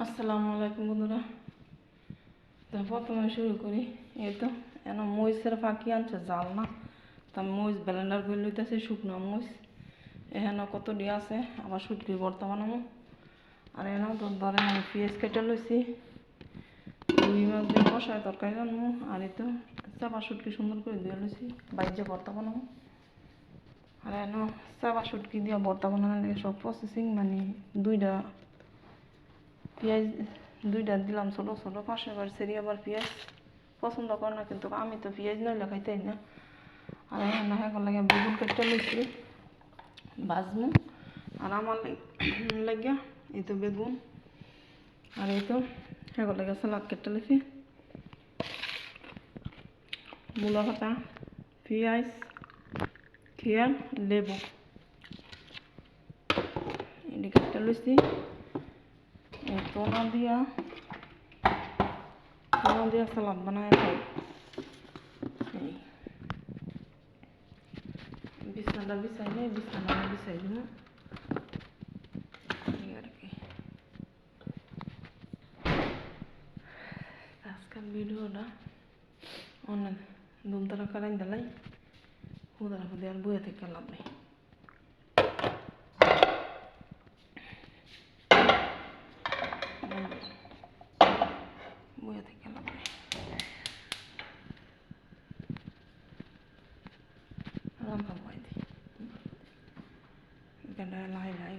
আসসালামু আলাইকুম বন্ধুরা। তো প্রথমে শুরু করি। এই তো এন মরিচের ফাঁকি আনছে জাল না, তো আমি মরিচ ব্লেন্ডার করে লইতেছি, শুকনো মরিচ এখানে কতটি আছে, আবার শুটকি ভর্তা বানাবো। আর এনে তো ধরেন আমি পেঁয়াজ কেটে লইছি, রুই মাছ দিয়ে কষায় তরকারি রান্নবো। আর এই তো চাপা শুটকি সুন্দর করে দিয়ে লইছি, বাইরে ভর্তা বানাবো। আর এনে চাপা শুটকি দিয়ে ভর্তা বানানোর লাগে সব প্রসেসিং, মানে দুইটা দিলাম ছোটো ছোটো, পাশে বার সেরি। আবার পেঁয়াজ পছন্দ করে না, কিন্তু আমি তো পেঁয়াজ নইলে খাইতেই না। আর এখানে এখন লাগে বেগুন কেটে লইছি, ভাজবো। আর আমার লাগে এই তো বেগুন, আর এই তো এখন লাগে সালাদ কেটে লইছি, মূলা পাতা, পেঁয়াজ, খেয়াল, লেবু এটি কেটে লইছি। তোনা দিয়া সালাদ বানায় খাই। বিছানাটা বিছাই নেই, বিছানা বিছাই দিব আর কি। আজকাল ভিডিওটা অনেক দুমতারা কারাই দিলাই, হুদারা হুদে আর বইয়ে থেকে লাভ নেই। বইয়ে থেকে লাভ নেই, আরাম পাবাই দিই এখানটা লাই লাই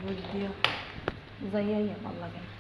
রোদ দিয়া যাইয়াই আমার লাগে না।